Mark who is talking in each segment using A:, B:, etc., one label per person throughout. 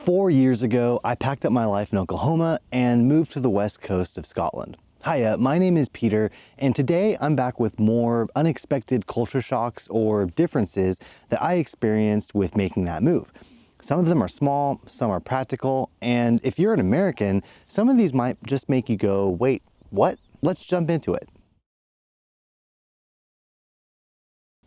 A: 4 years ago, I packed up my life in Oklahoma and moved to the west coast of Scotland. Hiya, my name is Peter, and today I'm back with more unexpected culture shocks or differences that I experienced with making that move. Some of them are small, some are practical, and if you're an American, some of these might just make you go, wait, what? Let's jump into it.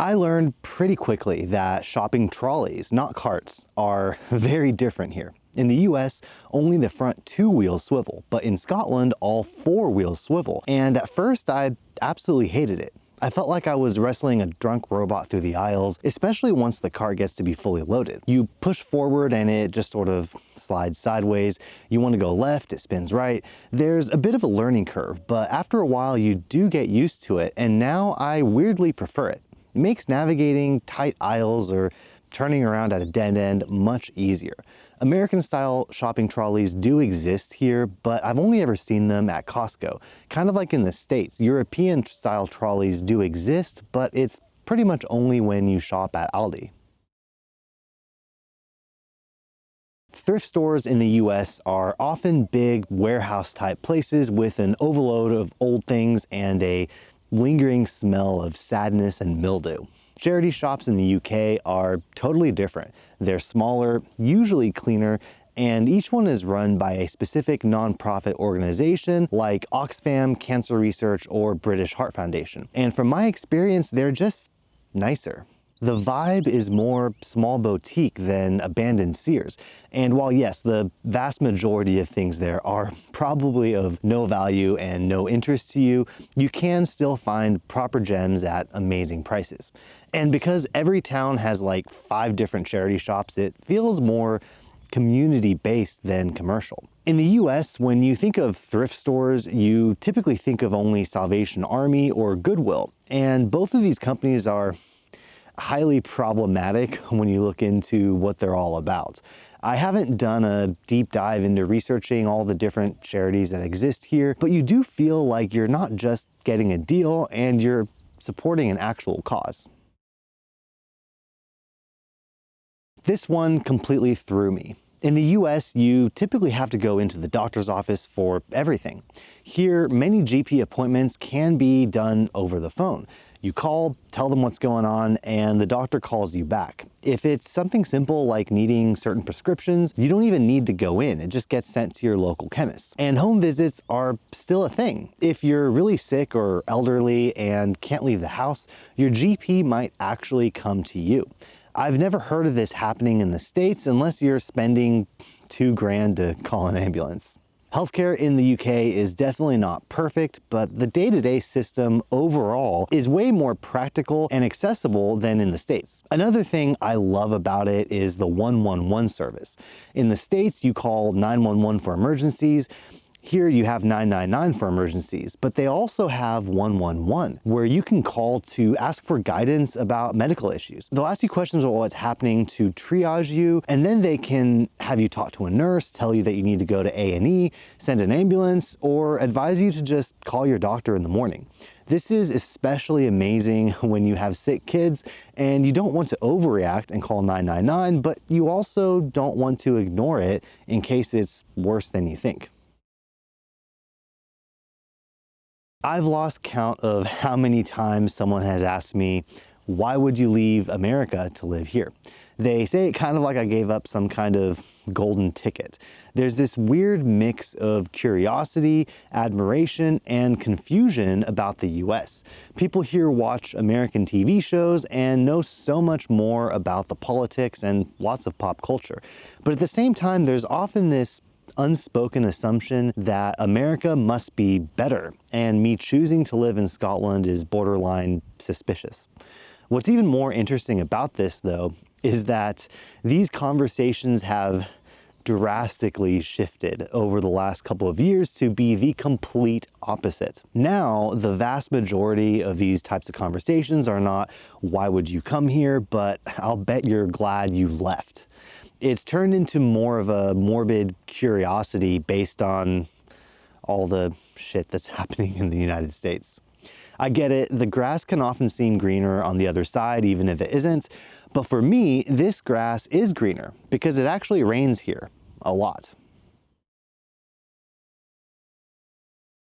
A: I learned pretty quickly that shopping trolleys, not carts, are very different here. In the US, only the front two wheels swivel, but in Scotland, all four wheels swivel. And at first, I absolutely hated it. I felt like I was wrestling a drunk robot through the aisles, especially once the cart gets to be fully loaded. You push forward and it just sort of slides sideways. You want to go left, it spins right. There's a bit of a learning curve, but after a while you do get used to it, and now I weirdly prefer it. It makes navigating tight aisles or turning around at a dead end much easier. American-style shopping trolleys do exist here, but I've only ever seen them at Costco. Kind of like in the States, European-style trolleys do exist, but it's pretty much only when you shop at Aldi. Thrift stores in the US are often big warehouse-type places with an overload of old things and a lingering smell of sadness and mildew. Charity shops in the UK are totally different. They're smaller, usually cleaner, and each one is run by a specific non-profit organization like Oxfam, Cancer Research, or British Heart Foundation. And from my experience, they're just nicer. The vibe is more small boutique than abandoned Sears. And while yes, the vast majority of things there are probably of no value and no interest to you, you can still find proper gems at amazing prices. And because every town has like 5 different charity shops, it feels more community-based than commercial. In the US, when you think of thrift stores, you typically think of only Salvation Army or Goodwill. And both of these companies are highly problematic when you look into what they're all about. I haven't done a deep dive into researching all the different charities that exist here, but you do feel like you're not just getting a deal and you're supporting an actual cause. This one completely threw me. In the US, you typically have to go into the doctor's office for everything. Here, many GP appointments can be done over the phone. You call, tell them what's going on, and the doctor calls you back. If it's something simple like needing certain prescriptions, you don't even need to go in. It just gets sent to your local chemist. And home visits are still a thing. If you're really sick or elderly and can't leave the house, your GP might actually come to you. I've never heard of this happening in the States unless you're spending $2,000 to call an ambulance. Healthcare in the UK is definitely not perfect, but the day-to-day system overall is way more practical and accessible than in the States. Another thing I love about it is the 111 service. In the States, you call 911 for emergencies. Here you have 999 for emergencies, but they also have 111 where you can call to ask for guidance about medical issues. They'll ask you questions about what's happening to triage you, and then they can have you talk to a nurse, tell you that you need to go to A&E, send an ambulance, or advise you to just call your doctor in the morning. This is especially amazing when you have sick kids and you don't want to overreact and call 999, but you also don't want to ignore it in case it's worse than you think. I've lost count of how many times someone has asked me, why would you leave America to live here? They say it kind of like I gave up some kind of golden ticket. There's this weird mix of curiosity, admiration, and confusion about the US. People here watch American TV shows and know so much more about the politics and lots of pop culture. But at the same time, there's often this unspoken assumption that America must be better, and me choosing to live in Scotland is borderline suspicious. What's even more interesting about this, though, is that these conversations have drastically shifted over the last couple of years to be the complete opposite. Now, the vast majority of these types of conversations are not, why would you come here, but I'll bet you're glad you left. It's turned into more of a morbid curiosity based on all the shit that's happening in the United States. I get it, the grass can often seem greener on the other side, even if it isn't, but for me, this grass is greener because it actually rains here. a lot.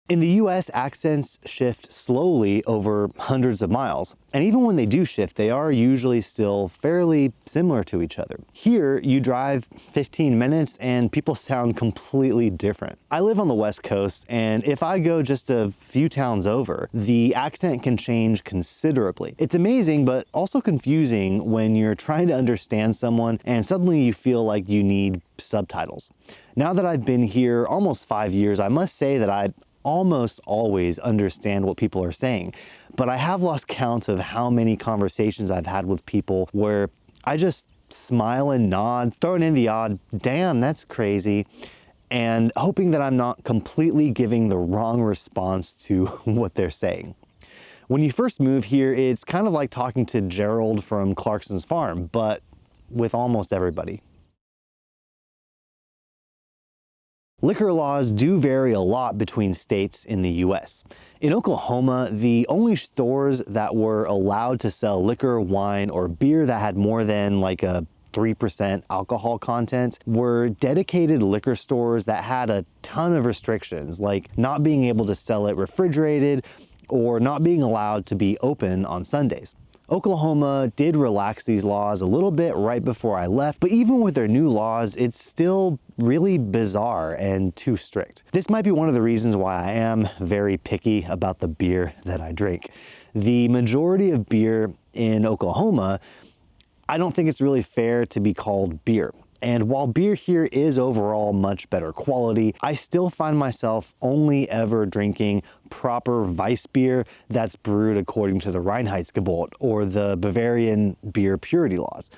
A: In the US, accents shift slowly over hundreds of miles, and even when they do shift, they are usually still fairly similar to each other. Here, you drive 15 minutes and people sound completely different. I live on the West Coast, and if I go just a few towns over, the accent can change considerably. It's amazing, but also confusing when you're trying to understand someone and suddenly you feel like you need subtitles. Now that I've been here almost 5 years, I must say that I almost always understand what people are saying, but I have lost count of how many conversations I've had with people where I just smile and nod, throwing in the odd, damn, that's crazy, and hoping that I'm not completely giving the wrong response to what they're saying. When you first move here, it's kind of like talking to Gerald from Clarkson's Farm, but with almost everybody. Liquor laws do vary a lot between states in the US. In Oklahoma, the only stores that were allowed to sell liquor, wine, or beer that had more than like a 3% alcohol content were dedicated liquor stores that had a ton of restrictions, like not being able to sell it refrigerated or not being allowed to be open on Sundays. Oklahoma did relax these laws a little bit right before I left, but even with their new laws, it's still really bizarre and too strict. This might be one of the reasons why I am very picky about the beer that I drink. The majority of beer in Oklahoma, I don't think it's really fair to be called beer. And while beer here is overall much better quality, I still find myself only ever drinking proper Weiss beer that's brewed according to the Reinheitsgebot or the Bavarian beer purity laws.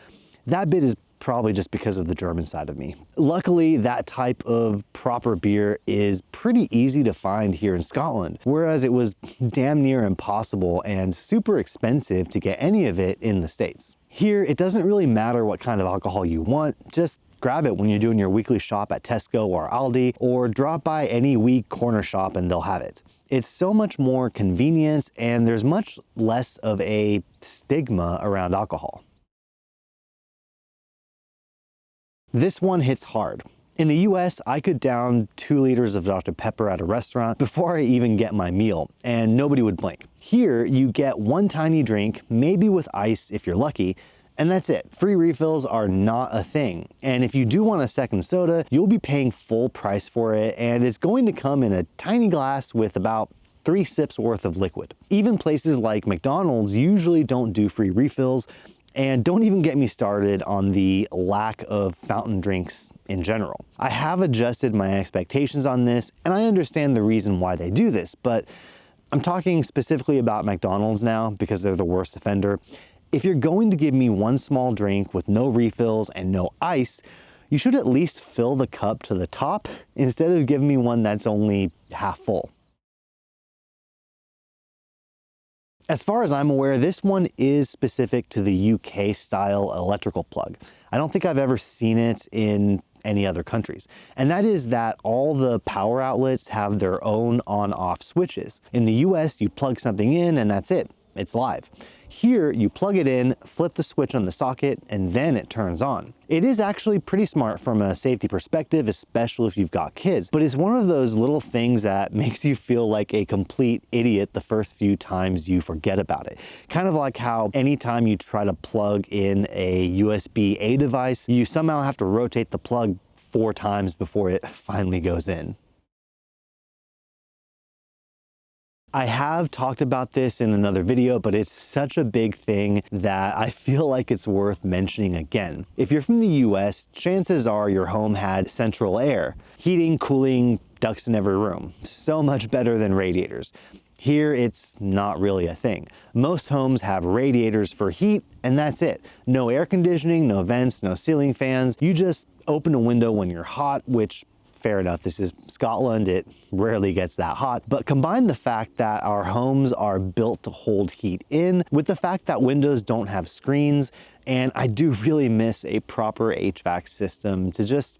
A: That bit is probably just because of the German side of me. Luckily, that type of proper beer is pretty easy to find here in Scotland, whereas it was damn near impossible and super expensive to get any of it in the States. Here, it doesn't really matter what kind of alcohol you want, just grab it when you're doing your weekly shop at Tesco or Aldi, or drop by any wee corner shop and they'll have it. It's so much more convenience and there's much less of a stigma around alcohol. This one hits hard. In the US, I could down 2 liters of Dr. Pepper at a restaurant before I even get my meal, and nobody would blink. Here, you get one tiny drink, maybe with ice if you're lucky, and that's it. Free refills are not a thing. And if you do want a second soda, you'll be paying full price for it, and it's going to come in a tiny glass with about 3 sips worth of liquid. Even places like McDonald's usually don't do free refills, and don't even get me started on the lack of fountain drinks in general. I have adjusted my expectations on this, and I understand the reason why they do this, but I'm talking specifically about McDonald's now because they're the worst offender. If you're going to give me one small drink with no refills and no ice, you should at least fill the cup to the top instead of giving me one that's only half full. As far as I'm aware, this one is specific to the UK style electrical plug. I don't think I've ever seen it in any other countries. And that is that all the power outlets have their own on-off switches. In the US, you plug something in and that's it. It's live. Here, you plug it in, flip the switch on the socket, and then it turns on. It is actually pretty smart from a safety perspective, especially if you've got kids, but it's one of those little things that makes you feel like a complete idiot the first few times you forget about it. Kind of like how anytime you try to plug in a USB-A device, you somehow have to rotate the plug 4 times before it finally goes in. I have talked about this in another video, but it's such a big thing that I feel like it's worth mentioning again. If you're from the US, chances are your home had central air, heating, cooling, ducts in every room. So much better than radiators. Here, it's not really a thing. Most homes have radiators for heat, and that's it. No air conditioning, no vents, no ceiling fans. You just open a window when you're hot, which fair enough, this is Scotland, it rarely gets that hot, but combine the fact that our homes are built to hold heat in with the fact that windows don't have screens, and I do really miss a proper HVAC system to just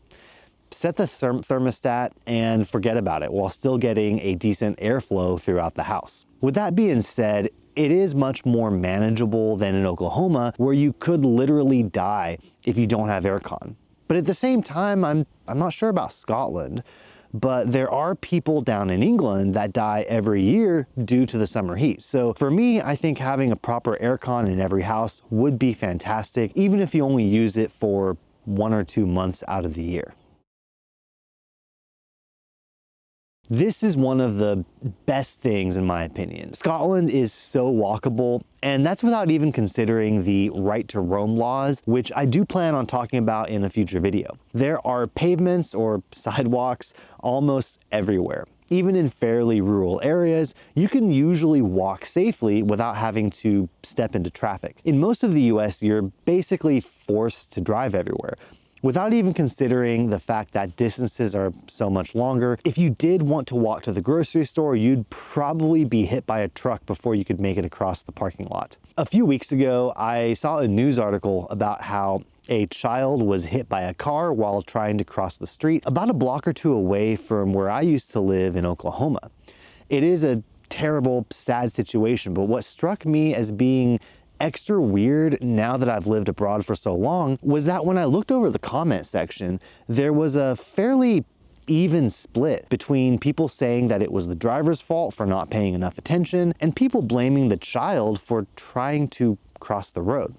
A: set the thermostat and forget about it while still getting a decent airflow throughout the house. With that being said, it is much more manageable than in Oklahoma, where you could literally die if you don't have aircon. But at the same time, I'm I'm not sure about Scotland, but there are people down in England that die every year due to the summer heat. So for me, I think having a proper aircon in every house would be fantastic, even if you only use it for 1 or 2 months out of the year. This is one of the best things in my opinion. Scotland is so walkable, and that's without even considering the right to roam laws, which I do plan on talking about in a future video. There are pavements or sidewalks almost everywhere. Even in fairly rural areas, you can usually walk safely without having to step into traffic. In most of the US, you're basically forced to drive everywhere, without even considering the fact that distances are so much longer. If you did want to walk to the grocery store, you'd probably be hit by a truck before you could make it across the parking lot. A few weeks ago, I saw a news article about how a child was hit by a car while trying to cross the street about a block or two away from where I used to live in Oklahoma. It is a terrible, sad situation, but what struck me as being extra weird now that I've lived abroad for so long was that when I looked over the comment section, there was a fairly even split between people saying that it was the driver's fault for not paying enough attention and people blaming the child for trying to cross the road.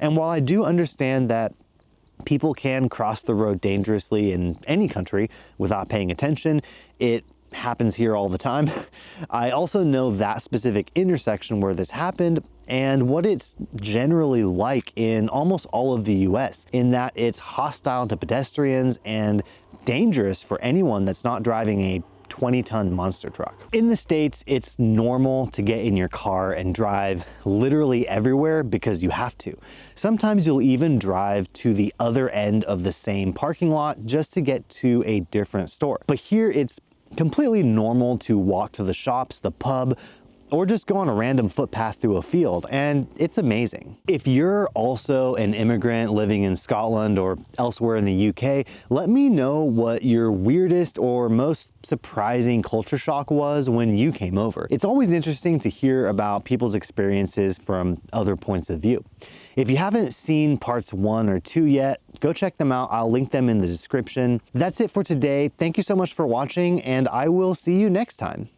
A: And while I do understand that people can cross the road dangerously in any country without paying attention, it happens here all the time. I also know that specific intersection where this happened and what it's generally like in almost all of the US, in that it's hostile to pedestrians and dangerous for anyone that's not driving a 20-ton monster truck. In the States, it's normal to get in your car and drive literally everywhere because you have to. Sometimes you'll even drive to the other end of the same parking lot just to get to a different store. But here it's completely normal to walk to the shops, the pub, or just go on a random footpath through a field, and it's amazing. If you're also an immigrant living in Scotland or elsewhere in the UK, let me know what your weirdest or most surprising culture shock was when you came over. It's always interesting to hear about people's experiences from other points of view. If you haven't seen parts 1 or 2 yet, go check them out. I'll link them in the description. That's it for today. Thank you so much for watching, and I will see you next time.